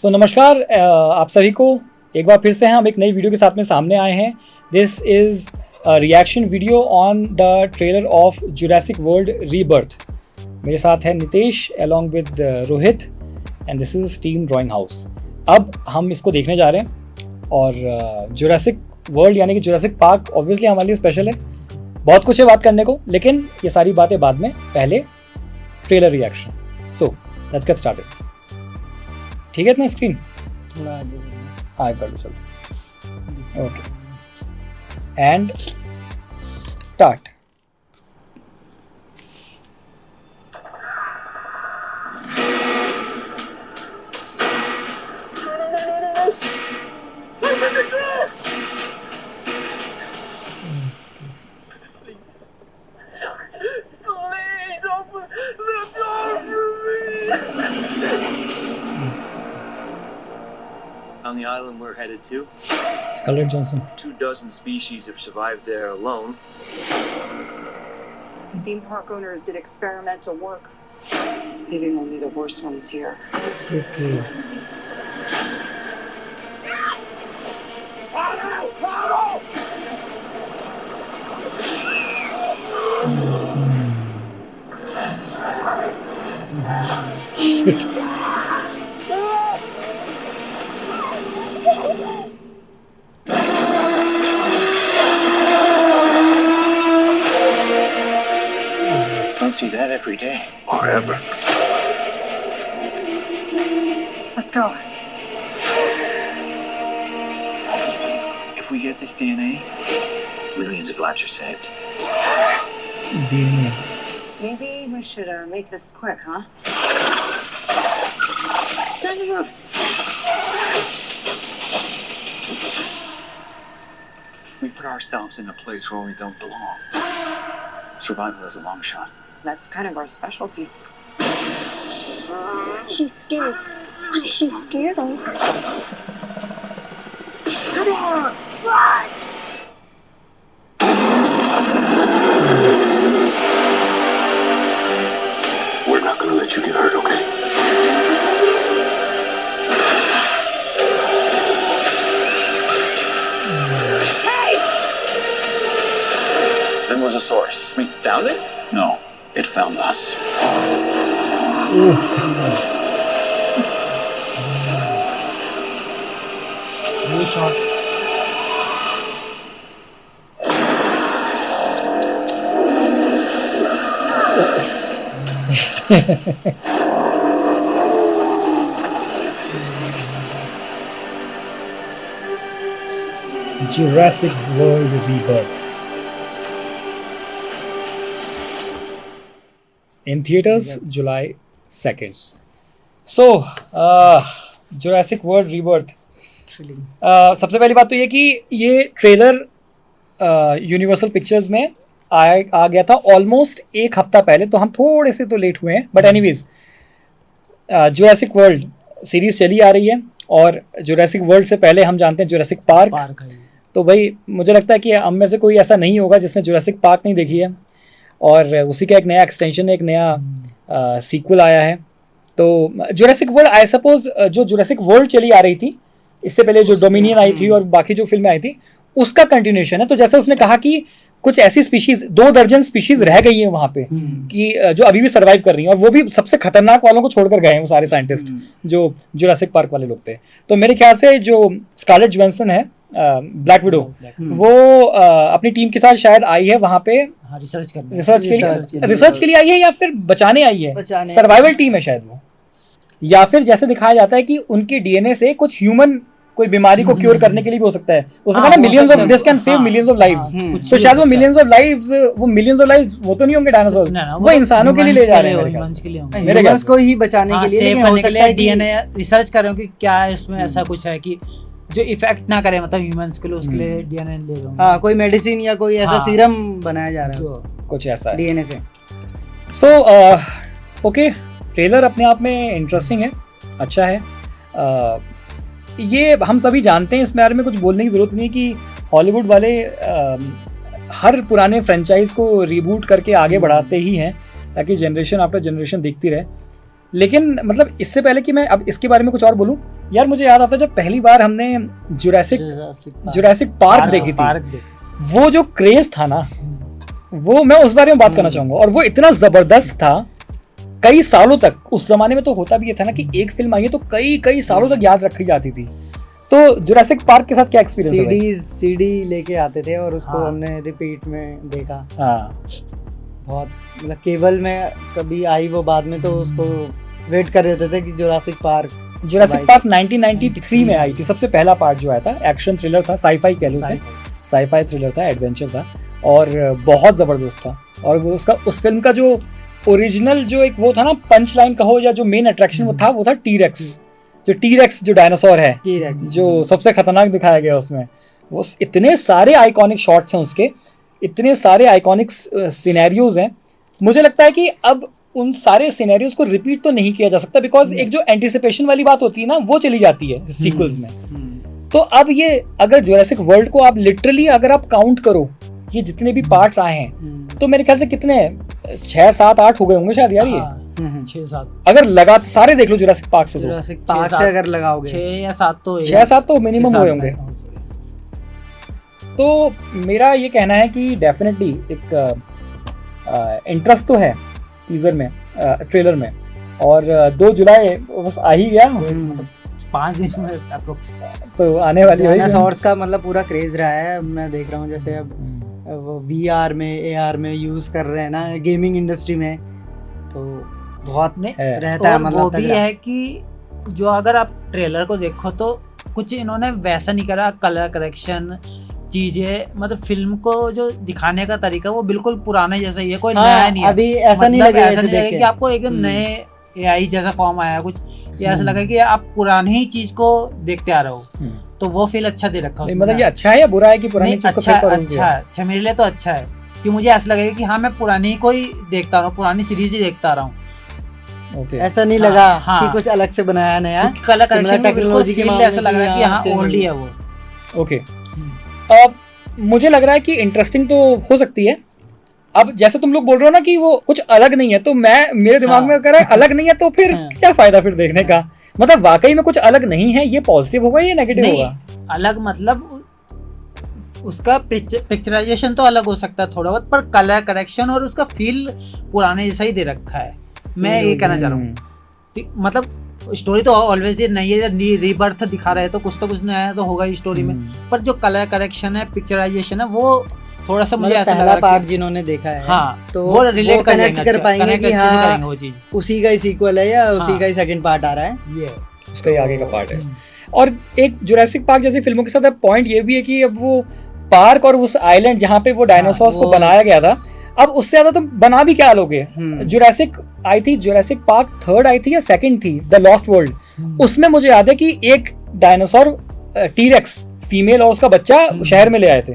नमस्कार आप सभी को एक बार फिर से हम एक नई वीडियो के साथ में सामने आए हैं। This is reaction video on the trailer of Jurassic world rebirth. मेरे साथ है Nitesh along with Rohit and this is team drawing house. अब हम इसको देखने जा रहे हैं और जुरासिक वर्ल्ड यानी कि जुरासिक पार्क ऑब्वियसली हमारे लिए स्पेशल है। बहुत कुछ है बात करने को, लेकिन ये सारी बातें बाद में, पहले trailer reaction. So let's get started. ठीक है इतना स्क्रीन हाँ कर लो चलो। Okay and start. On the island we're headed to, Scarlett Johansson. 24 species have survived there alone. The theme park owners did experimental work, leaving only the worst ones here. Okay. Shit. Don't see that every day or ever. Let's go. If we get this DNA, millions of lives are saved. DNA. Maybe we should make this quick, huh? Time to move. We put ourselves in a place where we don't belong. Survival is a long shot. That's kind of our specialty. She's scared. She's scared though. Come on, run! We're not gonna let you get hurt, okay? Hey! There was a source. We found it? No, it found us. New shot. Jurassic World Rebirth in theaters July 2nd. So Jurassic World Rebirth, सबसे पहली बात तो ये कि ये trailer universal pictures में आ गया था ऑलमोस्ट एक हफ्ता पहले, तो हम थोड़े से तो लेट हुए हैं, but anyways Jurassic world series चली आ रही है और जुरासिक वर्ल्ड से पहले हम जानते हैं जुरासिक पार्क तो भाई मुझे लगता है कि हम में से कोई ऐसा नहीं होगा जिसने जुरासिक पार्क नहीं देखी है, और उसी का एक नया एक्सटेंशन, एक नया सीक्वल आया है। तो जुरासिक वर्ल्ड आई सपोज जो जुरासिक वर्ल्ड चली आ रही थी इससे पहले, जो डोमिनियन आई थी और बाकी जो फिल्में आई थी, उसका कंटिन्यूएशन है। तो जैसे उसने कहा कि कुछ ऐसी स्पीशीज 2 दर्जन स्पीशीज रह गई हैं वहाँ पे कि जो अभी भी सर्वाइव कर रही हैं, और वो भी सबसे खतरनाक वालों को छोड़कर गए हैं वो सारे साइंटिस्ट जो जुरासिक पार्क वाले लोग थे। तो मेरे ख्याल से जो स्कारलेट जोहानसन है ब्लैक विडो, वो अपनी टीम के साथ शायद आई है वहाँ पे रिसर्च के लिए आई है, या फिर बचाने आई है, सर्वाइवल टीम है शायद वो, या फिर जैसे दिखाया जाता है कि उनके डीएनए से कुछ ह्यूमन कोई बीमारी को क्योर करने के लिए भी हो सकता है। उसने कहा ना millions of this can save millions of lives, तो शायद वो मिलियंस ऑफ लाइव्स वो तो नहीं होंगे डायनासोर, वो इंसानों के लिए ले जा रहे हैं, ह्यूमंस को ही बचाने के लिए, लेकिन हो सकता है डीएनए रिसर्च कर रहे हो कि क्या इसमें ऐसा कुछ है कि जो इफेक्ट ना करे, मतलब ह्यूमंस के लिए, उसके लिए डीएनए ले रहे हो। हाँ, कोई मेडिसिन या कोई ऐसा सीरम बनाया जा रहा है कुछ ऐसा डीएनए से। सो ओके, ट्रेलर अपने आप में इंटरेस्टिंग है, अच्छा है। ये हम सभी जानते हैं, इस बारे में कुछ बोलने की ज़रूरत नहीं कि हॉलीवुड वाले हर पुराने फ्रेंचाइज को रीबूट करके आगे बढ़ाते ही हैं ताकि जनरेशन आफ्टर जनरेशन दिखती रहे। लेकिन मतलब इससे पहले कि मैं अब इसके बारे में कुछ और बोलूं, यार मुझे याद आता है जब पहली बार हमने जुरासिक पार्क देखी थी, वो जो क्रेज था ना, वो मैं उस बारे में बात करना चाहूंगा। और वो इतना जबरदस्त था कई सालों तक। उस जमाने में तो होता भी ये था ना कि एक फिल्म आई है तो कई सालों तक याद रखी जाती थी। तो जुरासिक पार्क के साथ क्या एक्सपीरियंस है? सीडी लेके आते थे और उसको हाँ। हमने रिपीट में देखा। हाँ, बहुत मतलब केबल में कभी आई वो बाद में, तो उसको वेट कर रहे होते थे कि जुरासिक पार्क 1993 में आई थी, सबसे पहला पार्ट जो आया था। एक्शन थ्रिलर था, साईफाई कह लो उसे, साईफाई थ्रिलर था, एडवेंचर था और बहुत जबरदस्त था। और वो उसका उस फिल्म का जो ओरिजिनल जो एक वो था ना, पंच लाइन कहो या जो मेन अट्रैक्शन वो था टीरेक्स। जो डायनासोर है, जो सबसे खतरनाक दिखाया गया उसमें। वो इतने सारे आइकॉनिक शॉट्स हैं उसके, इतने सारे आइकॉनिक सिनेरियोज हैं। मुझे लगता है कि अब उन सारे सिनेरियोज को रिपीट तो नहीं किया जा सकता, बिकॉज एक जो एंटिसिपेशन वाली बात होती है ना, वो चली जाती है सीक्वल्स में। तो अब ये अगर जुरासिक वर्ल्ड को आप लिटरली अगर आप काउंट करो, ये जितने भी पार्ट्स आए हैं, तो मेरे ख्याल से कितने 6, 7, 8 हो गए होंगे शायद यार। ये 6-7 अगर लगा सारे देख लो जुरासिक पार्क से, जुरासिक पार्क से अगर लगाओगे 6 या 7 तो 6-7 तो मिनिमम हुए होंगे। तो मेरा ये कहना है कि डेफिनेटली एक इंटरेस्ट तो है टीजर में, ट्रेलर में। और 2 जुलाई बस आ ही गया, 5 दिन में अप्रोक्स तो आने वाली है। डायनासोर्स का मतलब पूरा क्रेज रहा है। मैं देख रहा हूँ जैसे अब वो VR में AR में यूज कर रहे हैं ना गेमिंग इंडस्ट्री में, तो बहुत रहता है। मतलब वो भी है कि जो अगर आप ट्रेलर को देखो तो कुछ इन्होंने वैसा नहीं करा, कलर करेक्शन चीजें, मतलब फिल्म को जो दिखाने का तरीका वो बिल्कुल पुराने जैसा ही है, कोई नया नहीं है। अभी ऐसा मतलब नहीं लगे ऐसा नहीं लगे कि आपको एकदम नए AI जैसा फॉर्म आया कुछ, ये ऐसा लगा कि आप पुरानी ही चीज को देखते आ रहे हो। तो वो फील अच्छा दे रखा है। मतलब ये अच्छा है या बुरा है कि पुरानी चीज को अच्छा मेरे लिए तो अच्छा है कि मुझे ऐसा लगेगा कि हाँ मैं पुरानी को ही देखता रहा हूँ, पुरानी सीरीज ही देखता रहा हूँ। ऐसा नहीं लगा कि कुछ अलग से बनाया नया, कलर करेक्शन टेक्नोलॉजी के मामले ऐसा लग रहा है कि हाँ ओल्ड ही है वो। ओके, अब मुझे लग रहा है कि इंटरेस्टिंग तो हो सकती है। अब जैसे तुम लोग बोल रहे हो ना कि वो कुछ अलग नहीं है, तो मेरे दिमाग में कह रहा है अलग नहीं है तो फिर क्या फायदा फिर देखने का? मतलब वाकई में कुछ अलग नहीं है, ये पॉजिटिव होगा या नेगेटिव होगा? अलग मतलब उसका पिक्चराइजेशन तो अलग हो सकता है थोड़ा बहुत, पर कलर करेक्शन और उसका फील पुराने जैसा ही दे रखा है। मैं ये कहना चाह रहा हूँ, मतलब स्टोरी तो ऑलवेज ये नहीं है, रीबर्थ दिखा रहे हैं तो कुछ नया तो होगा ही स्टोरी में, पर जो कलर करेक्शन है, पिक्चराइजेशन है, वो थोड़ा सा मुझे ऐसा लगा पार्ट जिन्होंने देखा है हाँ, तो वो रिलेट कर पाएंगे कि हाँ वो चीज उसी का ही सीक्वल है या उसी का ही सेकंड पार्ट आ रहा है, ये उसका ही आगे का पार्ट है। और एक जुरासिक पार्क जैसी फिल्मों के साथ पॉइंट ये भी है कि अब वो पार्क और उस आइलैंड जहाँ पे वो डायनासोर्स को बनाया गया था, अब उससे ज्यादा तुम बना भी क्या लोगे? जुरासिक आई थी, जुरासिक पार्क 3rd आई थी या 2nd थी, द लॉस्ट वर्ल्ड। उसमें मुझे याद है कि एक डायनासोर टीरेक्स फीमेल और उसका बच्चा शहर में ले आए थे।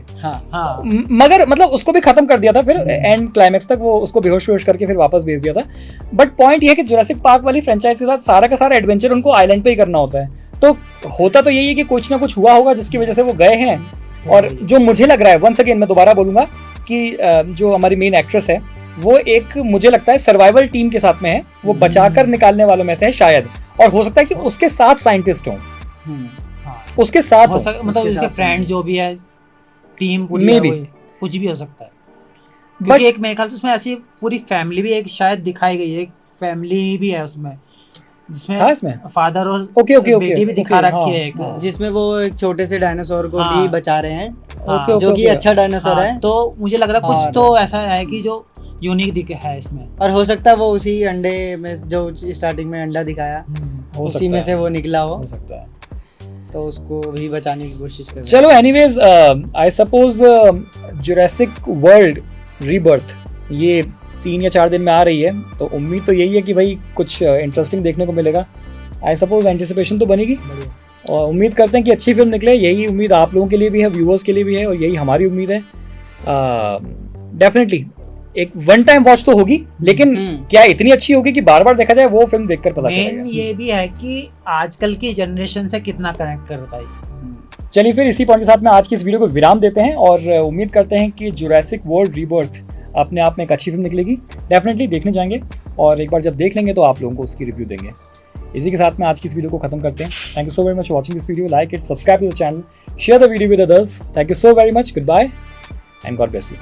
मगर मतलब उसको भी खत्म कर दिया था फिर एंड क्लाइमेक्स तक, वो उसको बेहोश करके फिर वापस भेज दिया था। बट पॉइंट ये है कि जुरासिक पार्क वाली फ्रेंचाइज के साथ सारा का सारा एडवेंचर उनको आइलैंड पे ही करना होता है। तो होता तो यही है कि कुछ ना कुछ हुआ होगा जिसकी वजह से वो गए हैं। और जो मुझे लग रहा है, वंस अगेन मैं दोबारा बोलूंगा कि जो हमारी मेन एक्ट्रेस है वो एक मुझे लगता है सर्वाइवल टीम के साथ में है, वो बचाकर निकालने वालों में से है शायद। और हो सकता है कि उसके साथ साइंटिस्ट हों, उसके साथ मतलब उसके फ्रेंड जो भी है, टीम पूरी भी कुछ भी हो सकता है। क्योंकि एक मेरे ख्याल से उसमें ऐसी पूरी फैमिली भी एक शायद दिखाई गई है, एक फैमिली भी है उसमें जिसमें फादर और बेटी भी दिखा रखी है एक, जिसमें वो एक छोटे से डायनासोर को भी बचा रहे हैं, जो कि अच्छा डायनासोर है। तो मुझे लग रहा है कुछ तो ऐसा है कि जो यूनिक दिखे है इसमें, और हो सकता है वो उसी अंडे में जो स्टार्टिंग में अंडा दिखाया उसी में से वो निकला हो सकता है, तो उसको भी बचाने की कोशिश कर। चलो anyways, I suppose Jurassic world rebirth ये 3 या 4 दिन में आ रही है, तो उम्मीद तो यही है कि भाई कुछ इंटरेस्टिंग देखने को मिलेगा। आई सपोज एंटिसिपेशन तो बनेगी और उम्मीद करते हैं कि अच्छी फिल्म निकले। यही उम्मीद आप लोगों के लिए भी है, व्यूअर्स के लिए भी है, और यही हमारी उम्मीद है। डेफिनेटली एक वन टाइम वॉच तो होगी, लेकिन क्या इतनी अच्छी होगी कि बार बार देखा जाए, वो फिल्म देखकर पता चलेगा। ये भी है कि आजकल की जनरेशन से कितना कनेक्ट कर पाएगी। चलिए फिर इसी पॉइंट के साथ में आज की इस वीडियो को विराम देते हैं और उम्मीद करते हैं कि जुरासिक वर्ल्ड रीबर्थ अपने आप में एक अच्छी फिल्म निकलेगी। डेफिनेटली देखने जाएंगे और एक बार जब देख लेंगे तो आप लोगों को उसकी रिव्यू देंगे। इसी के साथ में आज की इस वीडियो को खत्म करते हैं. Thank you so very much for watching this video. Like it, subscribe to the channel, share the video with others. Thank you so very much. Good bye and God bless you.